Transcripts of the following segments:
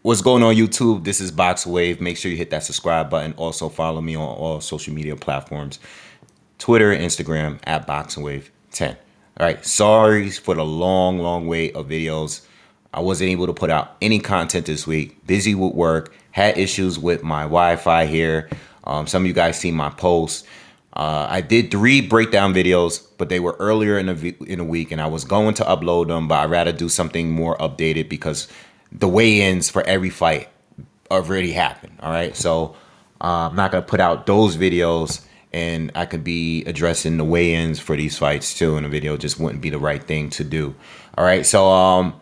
What's going on YouTube? This is BoxingWave. Make sure you hit that subscribe button. Also follow me on all social media platforms. Twitter and Instagram at BoxingWave10. All right. Sorry for the long wait of videos. I wasn't able to put out any content this week. Busy with work. Had issues with my Wi-Fi here. Some of you guys seen my posts. I did 3 breakdown videos, but they were earlier in the week, and I was going to upload them, but I'd rather do something more updated because the weigh-ins for every fight already happened. All right, so I'm not gonna put out those videos, and I could be addressing the weigh-ins for these fights too in a video. Just wouldn't be the right thing to do. All right, so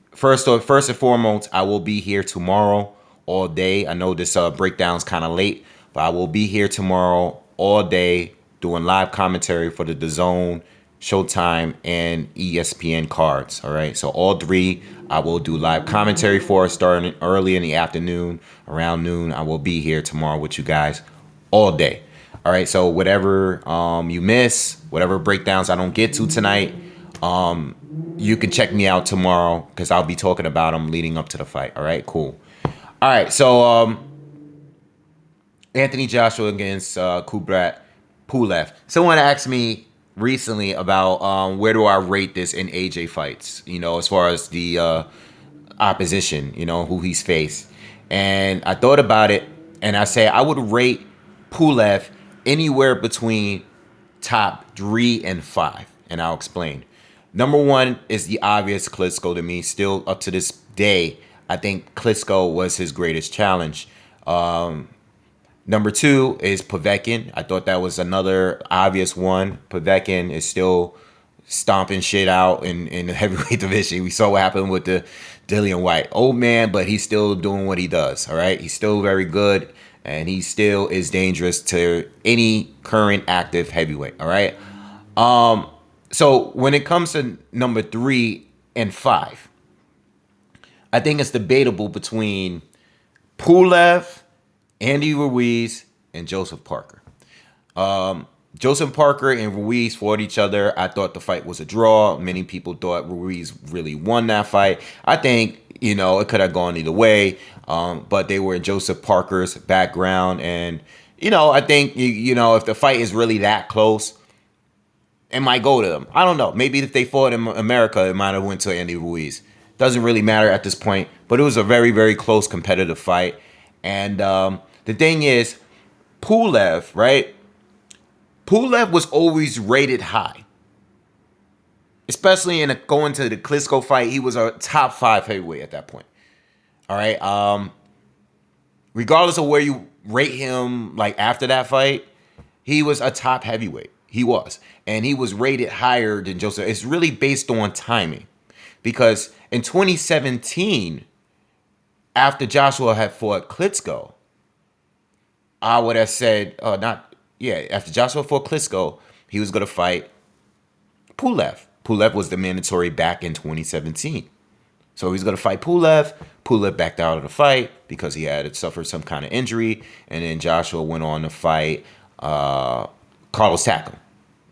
first and foremost, I will be here tomorrow all day. I know this breakdown's kind of late, but I will be here tomorrow all day doing live commentary for the DAZN, Showtime, and ESPN cards. All right, so all 3 I will do live commentary for, starting early in the afternoon, around noon. I will be here tomorrow with you guys all day. All right, so whatever you miss, whatever breakdowns I don't get to tonight, you can check me out tomorrow because I'll be talking about them leading up to the fight. All right, cool. All right, so Anthony Joshua against Kubrat Pulev. Someone asked me recently about where do I rate this in AJ fights, you know, as far as the opposition, you know, who he's faced. And I thought about it, and I say I would rate Pulev anywhere between top 3 and 5, and I'll explain. Number 1 is the obvious Klitschko to me. Still up to this day, I think Klitschko was his greatest challenge. Number 2 is Povetkin. I thought that was another obvious one. Povetkin is still stomping shit out in the heavyweight division. We saw what happened with the Dillian White. Old man, but he's still doing what he does, all right? He's still very good, and he still is dangerous to any current active heavyweight, all right? So when it comes to number 3 and 5, I think it's debatable between Pulev, Andy Ruiz, and Joseph Parker. Joseph Parker and Ruiz fought each other. I thought the fight was a draw. Many people thought Ruiz really won that fight. I think, you know, it could have gone either way, but they were in Joseph Parker's background. And, you know, I think, you know, if the fight is really that close, it might go to them. I don't know. Maybe if they fought in America, it might have went to Andy Ruiz. Doesn't really matter at this point, but it was a very close competitive fight. And the thing is, Pulev, right? Pulev was always rated high. Especially in going to the Klitschko fight, he was a top 5 heavyweight at that point. All right. Regardless of where you rate him, like after that fight, he was a top heavyweight. He was. And he was rated higher than Joseph. It's really based on timing. Because in 2017, after Joshua had fought Klitschko, I would have said, after Joshua fought Klitschko, he was going to fight Pulev. Pulev was the mandatory back in 2017. So he was going to fight Pulev. Pulev backed out of the fight because he had suffered some kind of injury. And then Joshua went on to fight Carlos Takam.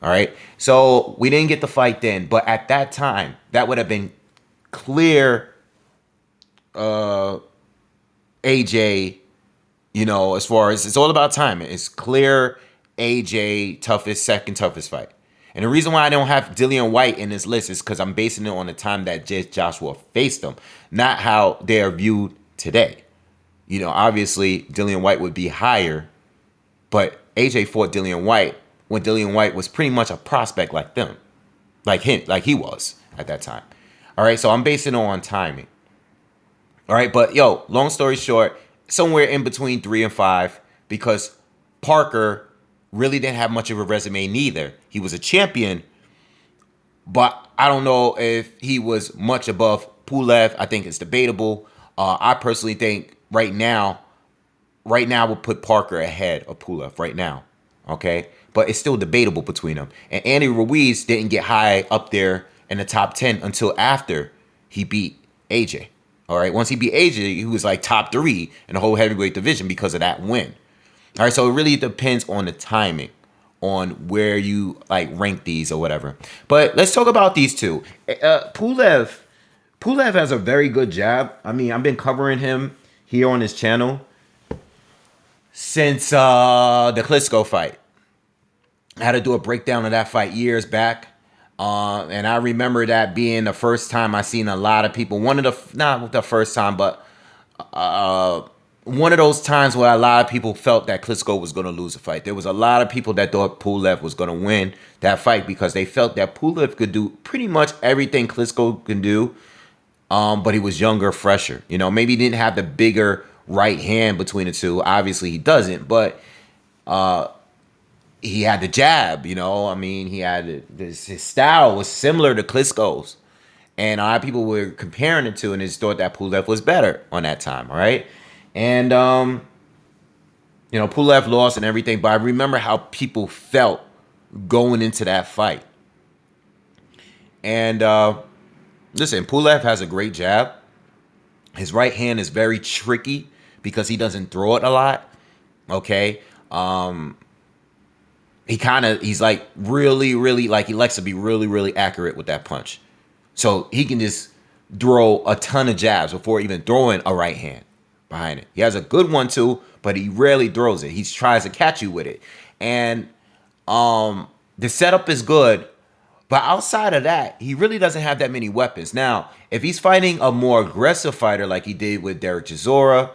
All right. So we didn't get the fight then. But at that time, that would have been clear AJ, you know, as far as it's all about timing. It's clear AJ second toughest fight. And the reason why I don't have Dillian White in this list is because I'm basing it on the time that Joshua faced him, not how they are viewed today. You know, obviously Dillian White would be higher, but AJ fought Dillian White when Dillian White was pretty much a prospect like them, like he was at that time. All right, so I'm basing it on timing. All right, but yo, long story short, somewhere in between 3 and 5, because Parker really didn't have much of a resume neither. He was a champion, but I don't know if he was much above Pulev. I think it's debatable. I personally think right now we'll put Parker ahead of Pulev right now. Okay, but it's still debatable between them. And Andy Ruiz didn't get high up there in the top 10 until after he beat AJ. All right, once he beat AJ, he was like top 3 in the whole heavyweight division because of that win. All right, so it really depends on the timing, on where you like rank these or whatever. But let's talk about these two. Pulev Pulev has a very good jab. I mean, I've been covering him here on his channel since the Klitschko fight. I had to do a breakdown of that fight years back. And I remember that being the first time I seen a lot of people. Not the first time, but uh, one of those times where a lot of people felt that Klitschko was going to lose the fight. There was a lot of people that thought Pulev was going to win that fight because they felt that Pulev could do pretty much everything Klitschko can do, but he was younger, fresher. Maybe he didn't have the bigger right hand between the two. Obviously, he doesn't, but he had the jab. I mean, he had his style was similar to Klitschko's, and a lot of people were comparing it to, and just thought that Pulev was better on that time. All right, and Pulev lost and everything, but I remember how people felt going into that fight. And listen, Pulev has a great jab. His right hand is very tricky because he doesn't throw it a lot. Okay. He's like really, really, like he likes to be really, really accurate with that punch. So he can just throw a ton of jabs before even throwing a right hand behind it. He has a good one too, but he rarely throws it. He tries to catch you with it. And the setup is good, but outside of that, he really doesn't have that many weapons. Now, if he's fighting a more aggressive fighter like he did with Derek Chisora,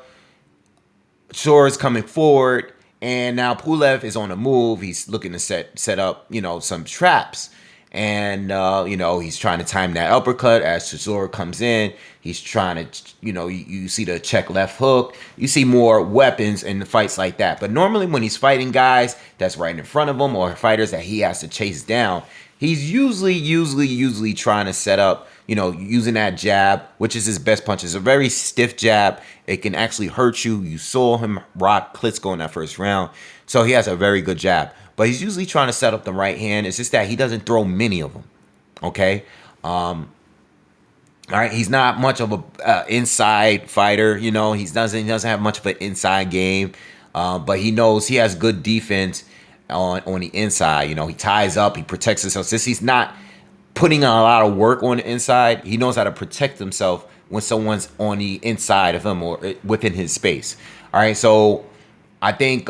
Chisora's coming forward, and now Pulev is on the move. He's looking to set up, some traps. And, he's trying to time that uppercut as Chisora comes in. He's trying to, you see the check left hook. You see more weapons in the fights like that. But normally when he's fighting guys that's right in front of him or fighters that he has to chase down, he's usually trying to set up, using that jab, which is his best punch. It's a very stiff jab. It can actually hurt you. You saw him rock Klitschko in that first round. So he has a very good jab. But he's usually trying to set up the right hand. It's just that he doesn't throw many of them. Okay? All right, he's not much of a inside fighter. He doesn't have much of an inside game. But he knows he has good defense on the inside. He ties up, he protects himself. Since he's not putting a lot of work on the inside, he knows how to protect himself when someone's on the inside of him or within his space. All right, so I think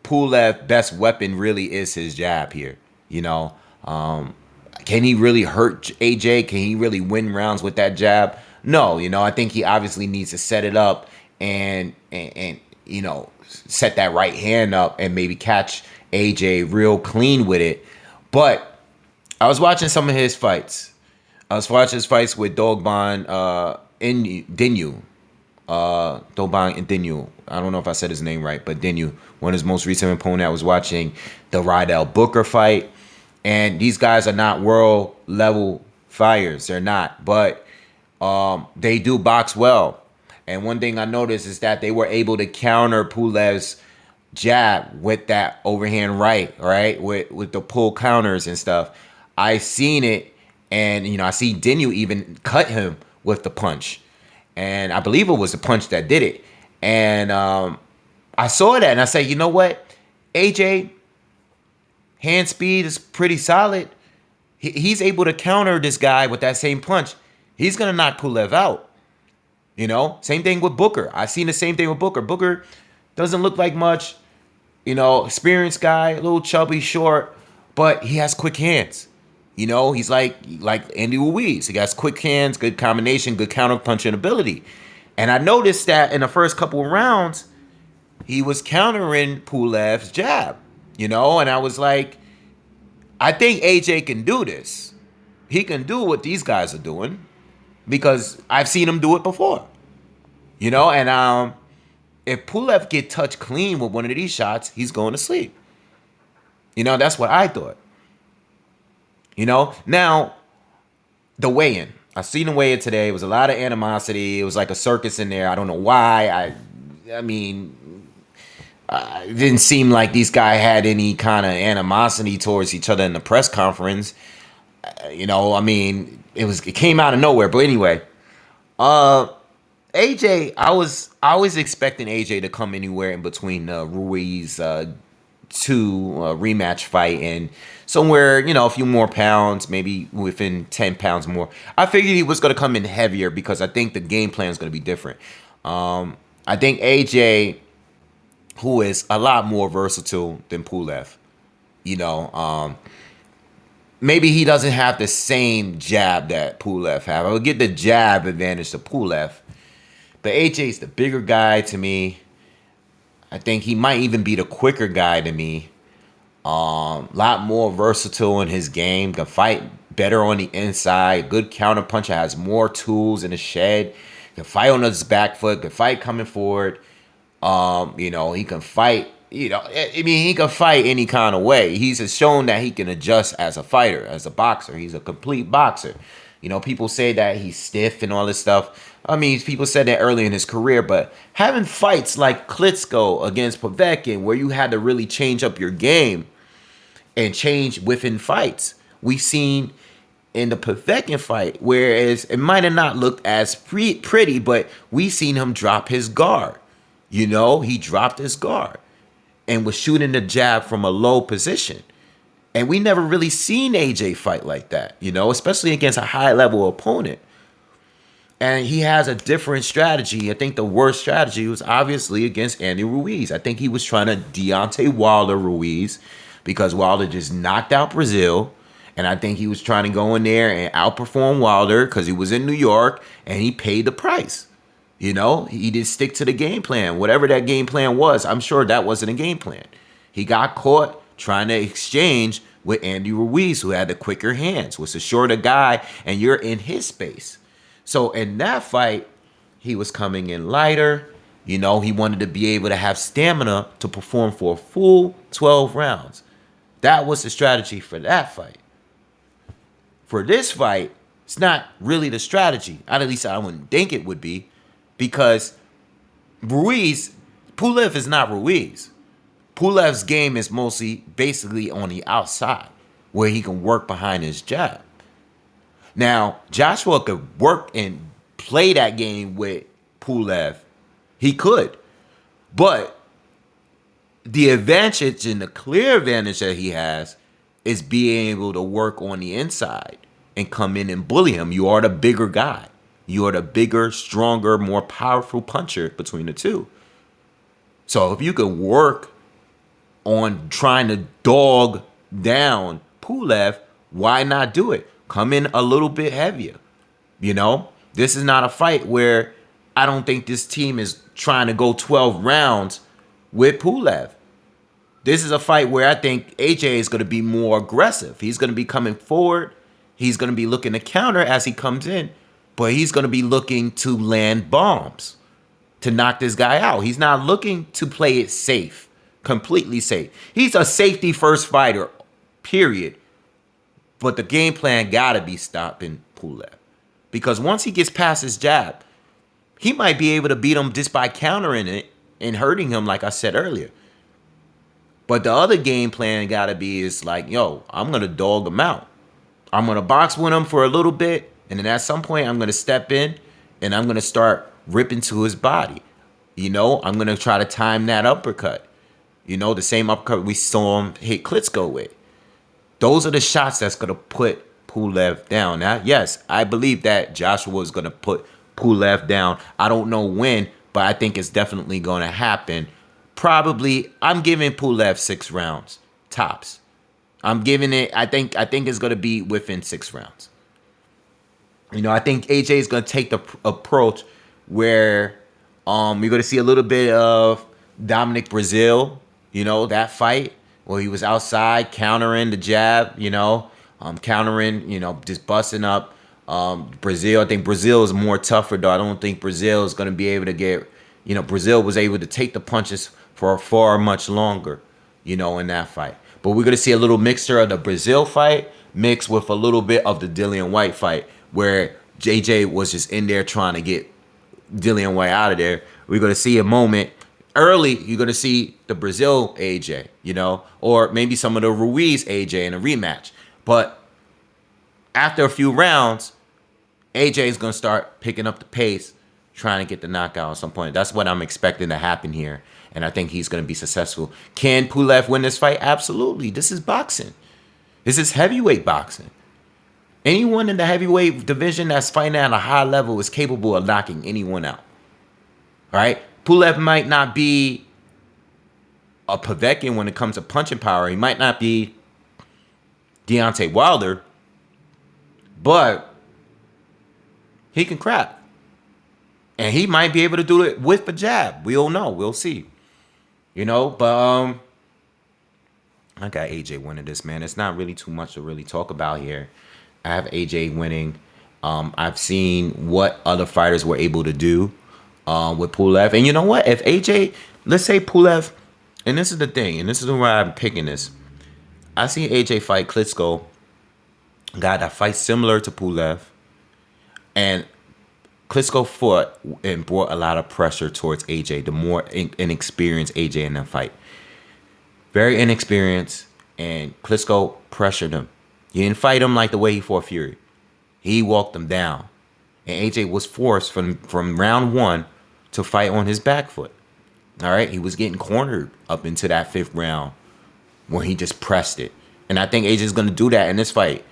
Pulev's best weapon really is his jab here. Can he really hurt AJ? Can he really win rounds with that jab? No, I think he obviously needs to set it up and set that right hand up and maybe catch AJ real clean with it. But I was watching some of his fights. I was watching his fights with Dogban Dinu. Dogban Dinu. I don't know if I said his name right, but Dinu, one of his most recent opponent. I was watching the Rydell Booker fight. And these guys are not world level fighters. They're not. But they do box well. And one thing I noticed is that they were able to counter Pulev's jab with that overhand right? With the pull counters and stuff. I seen it, and I see Dinu even cut him with the punch. And I believe it was the punch that did it. And I saw that, and I said, you know what? AJ, hand speed is pretty solid. He's able to counter this guy with that same punch. He's going to knock Pulev out. Same thing with Booker. I seen the same thing with Booker. Booker doesn't look like much, experienced guy, a little chubby, short, but he has quick hands. He's like Andy Ruiz. He has quick hands, good combination, good counter punching ability. And I noticed that in the first couple of rounds, he was countering Pulev's jab, and I was like, I think AJ can do this. He can do what these guys are doing because I've seen him do it before, and if Pulev get touched clean with one of these shots, he's going to sleep. That's what I thought. Now, the weigh-in. I seen the weigh-in today. It was a lot of animosity. It was like a circus in there. I don't know why. I mean, it didn't seem like these guys had any kind of animosity towards each other in the press conference. I mean, it came out of nowhere. But anyway, AJ, I was expecting AJ to come anywhere in between Ruiz 2 rematch fight and somewhere, a few more pounds, maybe within 10 pounds more. I figured he was going to come in heavier because I think the game plan is going to be different. I think AJ, who is a lot more versatile than Pulev, you know, maybe he doesn't have the same jab that Pulev have. I would give the jab advantage to Pulev. But AJ's the bigger guy to me. I think he might even be the quicker guy to me. Lot more versatile in his game. Can fight better on the inside. Good counter puncher. Has more tools in the shed. Can fight on his back foot. Can fight coming forward. He can fight. He can fight any kind of way. He's shown that he can adjust as a fighter, as a boxer. He's a complete boxer. People say that he's stiff and all this stuff. People said that early in his career, but having fights like Klitschko against Povetkin, where you had to really change up your game and change within fights, we've seen in the Povetkin fight, whereas it might have not looked as pretty, but we seen him drop his guard. He dropped his guard and was shooting the jab from a low position. And we never really seen AJ fight like that, especially against a high-level opponent. And he has a different strategy. I think the worst strategy was obviously against Andy Ruiz. I think he was trying to Deontay Wilder Ruiz because Wilder just knocked out Brazil. And I think he was trying to go in there and outperform Wilder because he was in New York and he paid the price. He didn't stick to the game plan. Whatever that game plan was, I'm sure that wasn't a game plan. He got caught trying to exchange with Andy Ruiz, who had the quicker hands, was a shorter guy, and you're in his space. So in that fight, he was coming in lighter. He wanted to be able to have stamina to perform for a full 12 rounds. That was the strategy for that fight. For this fight, it's not really the strategy. At least I wouldn't think it would be, because Pulev is not Ruiz. Pulev's game is mostly basically on the outside, where he can work behind his jab. Now, Joshua could work and play that game with Pulev. He could. But the advantage and the clear advantage that he has is being able to work on the inside and come in and bully him. You are the bigger guy. You are the bigger, stronger, more powerful puncher between the two. So if you can work on trying to dog down Pulev, why not do it? Come in a little bit heavier. This is not a fight where I don't think this team is trying to go 12 rounds with Pulev. This is a fight where I think AJ is going to be more aggressive. He's going to be coming forward. He's going to be looking to counter as he comes in, but he's going to be looking to land bombs to knock this guy out. He's not looking to play it safe, completely safe. He's a safety first fighter, period. But the game plan got to be stopping Pulev. Because once he gets past his jab, he might be able to beat him just by countering it and hurting him, like I said earlier. But the other game plan got to be is like, I'm going to dog him out. I'm going to box with him for a little bit. And then at some point, I'm going to step in and I'm going to start ripping to his body. I'm going to try to time that uppercut. The same uppercut we saw him hit Klitschko with. Those are the shots that's going to put Pulev down. Now, yes, I believe that Joshua is going to put Pulev down. I don't know when, but I think it's definitely going to happen. Probably, I'm giving Pulev 6 rounds, tops. I'm giving it, I think it's going to be within 6 rounds. I think AJ is going to take the approach where you're going to see a little bit of Dominic Brazil, that fight. Where he was outside countering the jab, countering, just busting up Brazil. I think Brazil is more tougher, though. I don't think Brazil is going to be able to get, Brazil was able to take the punches for far much longer, in that fight. But we're going to see a little mixture of the Brazil fight mixed with a little bit of the Dillian White fight where JJ was just in there trying to get Dillian White out of there. We're going to see a moment. Early, you're going to see the Brazil AJ, or maybe some of the Ruiz AJ in a rematch. But after a few rounds, AJ is going to start picking up the pace, trying to get the knockout at some point. That's what I'm expecting to happen here, and I think he's going to be successful. Can Pulev win this fight? Absolutely. This is boxing. This is heavyweight boxing. Anyone in the heavyweight division that's fighting at a high level is capable of knocking anyone out. All right? Pulev might not be a Povetkin when it comes to punching power. He might not be Deontay Wilder, but he can crap. And he might be able to do it with a jab. We don't know. We'll see. You know, but I got AJ winning this, man. It's not really too much to really talk about here. I have AJ winning. I've seen what other fighters were able to do with Pulev. And you know what? If AJ, let's say Pulev, and this is the thing, and this is why I'm picking this. I seen AJ fight Klitschko, a guy that fights similar to Pulev. And Klitschko fought and brought a lot of pressure towards AJ, the more inexperienced AJ in that fight. Very inexperienced, and Klitschko pressured him. He didn't fight him like the way he fought Fury. He walked him down. And AJ was forced from round one to fight on his back foot. All right? He was getting cornered up into that fifth round where he just pressed it. And I think AJ's going to do that in this fight.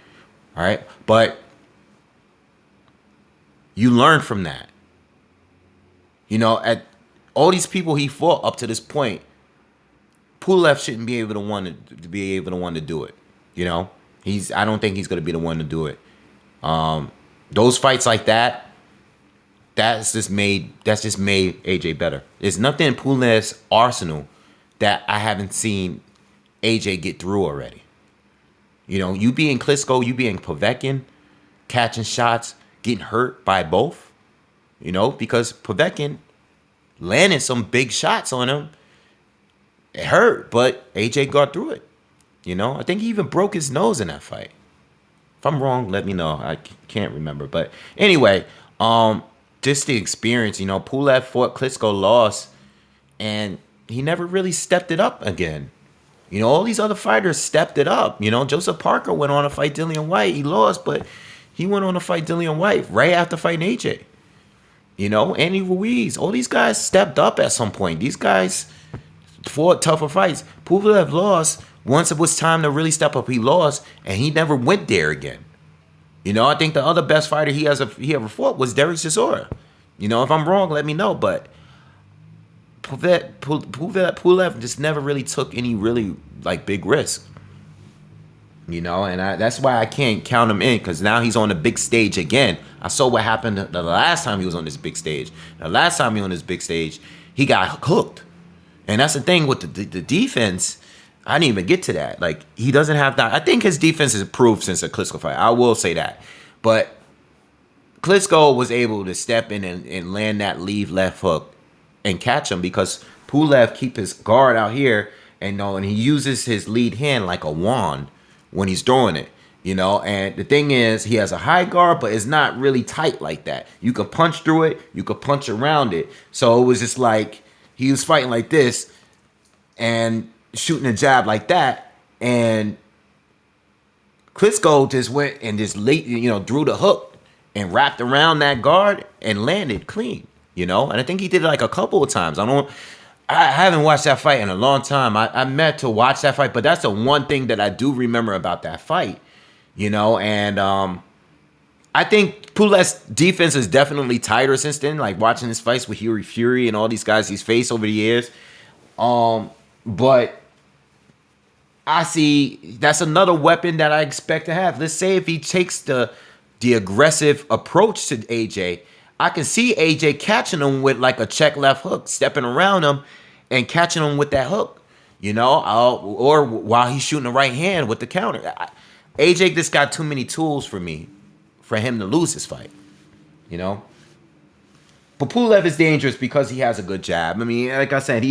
All right? But you learn from that. You know, at all these people he fought up to this point, Pulev shouldn't be able to do it. You know? I don't think he's going to be the one to do it. Those fights like that, that's just made AJ better. There's nothing in Pulev's arsenal that I haven't seen AJ get through already. You know, you being Klitschko, you being Povetkin, catching shots, getting hurt by both. You know, because Povetkin landed some big shots on him. It hurt, but AJ got through it. You know, I think he even broke his nose in that fight. If I'm wrong, let me know. I can't remember. But anyway, just the experience, you know, Pulev fought Klitschko, lost, and he never really stepped it up again. You know, all these other fighters stepped it up. You know, Joseph Parker went on to fight Dillian White. He lost, but he went on to fight Dillian White right after fighting AJ. You know, Andy Ruiz. All these guys stepped up at some point. These guys fought tougher fights. Pulev lost. Once it was time to really step up, he lost, and he never went there again. You know, I think the other best fighter he ever fought was Derek Chisora. You know, if I'm wrong, let me know. But Pulev just never really took any really like big risk. You know, and that's why I can't count him in, because now he's on the big stage again. I saw what happened the last time he was on this big stage. The last time he was on this big stage, he got hooked. And that's the thing with the defense. I didn't even get to that. Like, he doesn't have that. I think his defense has improved since the Klitschko fight. I will say that. But Klitschko was able to step in and land that lead left hook and catch him, because Pulev keep his guard out here, and he uses his lead hand like a wand when he's throwing it. You know, and the thing is, he has a high guard, but it's not really tight like that. You can punch through it, you can punch around it. So it was just like he was fighting like this and shooting a jab like that, and Klitschko just went and just drew the hook and wrapped around that guard and landed clean. You know, and I think he did it like a couple of times. I haven't watched that fight in a long time. I meant to watch that fight, but that's the one thing that I do remember about that fight. You know, and I think Pulev's defense is definitely tighter since then. Like, watching his fights with Fury and all these guys he's faced over the years. But I see that's another weapon that I expect to have. Let's say if he takes the aggressive approach to AJ, I can see AJ catching him with like a check left hook, stepping around him and catching him with that hook, you know, or while he's shooting the right hand with the counter. AJ just got too many tools for him to lose this fight, you know. But Pulev is dangerous because he has a good jab. I mean, like I said,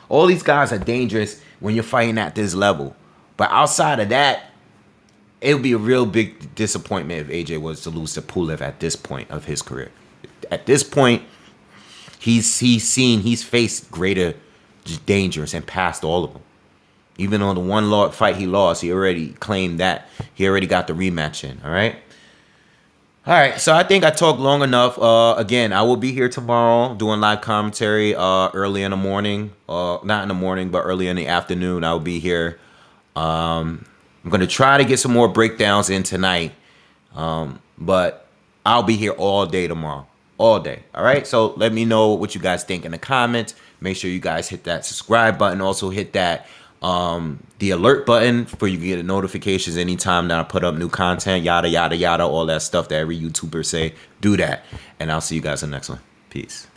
all these guys are dangerous when you're fighting at this level. But outside of that, it would be a real big disappointment if AJ was to lose to Pulev at this point of his career. At this point, he's faced greater dangers and passed all of them. Even on the one fight he lost, he already claimed that. He already got the rematch in, all right? All right, so I think I talked long enough. Again, I will be here tomorrow doing live commentary early in the morning. Not in the morning, but early in the afternoon. I will be here. I'm going to try to get some more breakdowns in tonight. But I'll be here all day tomorrow. All day. All right. So let me know what you guys think in the comments. Make sure you guys hit that subscribe button. Also hit that the alert button for you to get notifications anytime that I put up new content. Yada yada yada. All that stuff that every YouTuber say. Do that. And I'll see you guys in the next one. Peace.